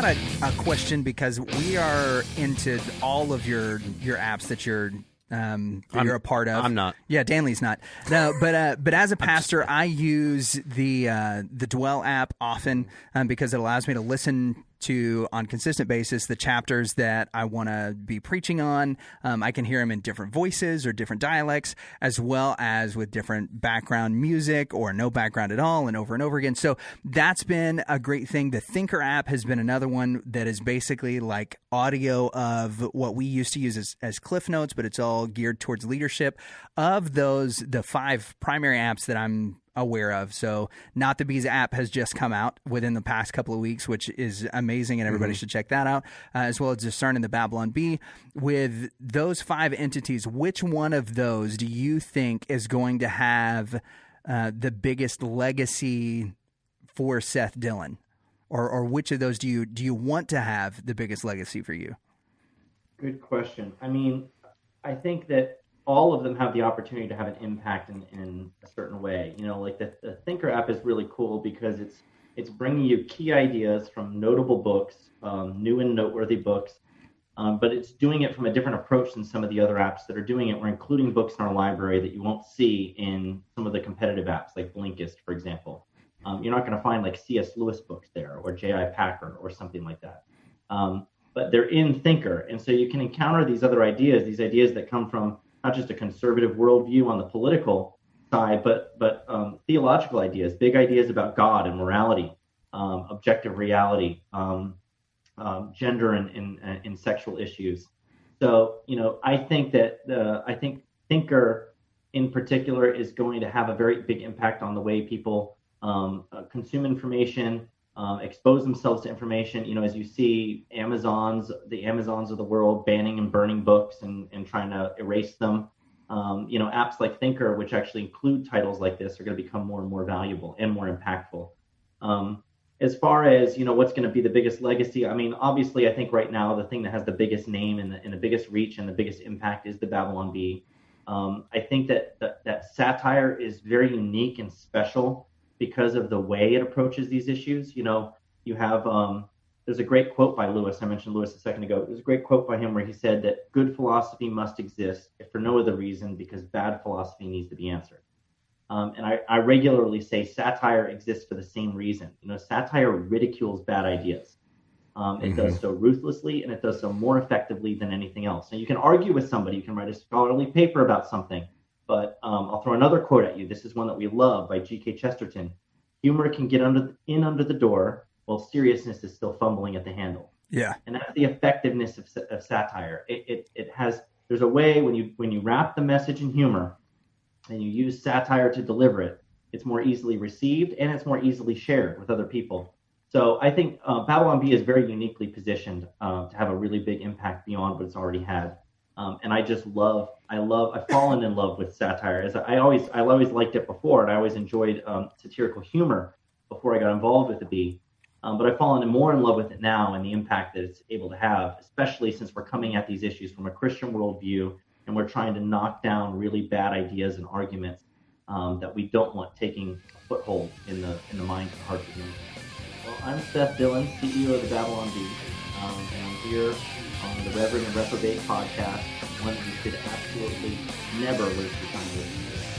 got a question because we are into all of your apps that you're a part of. I'm not. Yeah, Danley's not. No, but as a pastor, I use the Dwell app often because it allows me to listen to, on consistent basis, the chapters that I want to be preaching on. I can hear them in different voices or different dialects, as well as with different background music or no background at all, and over again. So that's been a great thing. The Thinker app has been another one that is basically like audio of what we used to use as Cliff Notes, but it's all geared towards leadership. Of those, the 5 primary apps that I'm aware of. So Not the Bees app has just come out within the past couple of weeks, which is amazing, and everybody should check that out, as well as Discerning the Babylon Bee. With those 5 entities, which one of those do you think is going to have the biggest legacy for Seth Dillon? Or which of those do you want to have the biggest legacy for you? Good question. I mean, I think that all of them have the opportunity to have an impact in a certain way. You know, like the Thinker app is really cool because it's bringing you key ideas from notable books, new and noteworthy books, but it's doing it from a different approach than some of the other apps that are doing it. We're including books in our library that you won't see in some of the competitive apps, like Blinkist, for example. You're not going to find like C.S. Lewis books there, or J.I. Packer, or something like that. But they're in Thinker, and so you can encounter these other ideas, that come from not just a conservative worldview on the political side, but theological ideas, big ideas about God and morality, objective reality, gender and sexual issues. So, you know, I think Thinker in particular is going to have a very big impact on the way people consume information, expose themselves to information. You know, as you see the Amazons of the world banning and burning books and trying to erase them, you know, apps like Thinker, which actually include titles like this, are going to become more and more valuable and more impactful. As far as, you know, what's going to be the biggest legacy, I mean, obviously, I think right now the thing that has the biggest name and the biggest reach and the biggest impact is the Babylon Bee. I think that satire is very unique and special because of the way it approaches these issues. You know, you have, there's a great quote by Lewis. I mentioned Lewis a second ago. There's a great quote by him where he said that good philosophy must exist, if for no other reason, because bad philosophy needs to be answered. And I regularly say satire exists for the same reason. You know, satire ridicules bad ideas. It does so ruthlessly, and it does so more effectively than anything else. Now, you can argue with somebody, you can write a scholarly paper about something, but I'll throw another quote at you. This is one that we love by G.K. Chesterton. Humor can get under the door, while seriousness is still fumbling at the handle. Yeah. And that's the effectiveness of satire. There's a way when you wrap the message in humor and you use satire to deliver it, it's more easily received and it's more easily shared with other people. So I think Babylon Bee is very uniquely positioned to have a really big impact beyond what it's already had. And I've fallen in love with satire. As I always liked it before, and I always enjoyed satirical humor before I got involved with the Bee. But I've fallen more in love with it now and the impact that it's able to have, especially since we're coming at these issues from a Christian worldview and we're trying to knock down really bad ideas and arguments that we don't want taking a foothold in the minds and hearts of men. Well, I'm Seth Dillon, CEO of the Babylon Bee, and I'm here on the Reverend and Reprobate podcast, one that you should absolutely never waste your time with.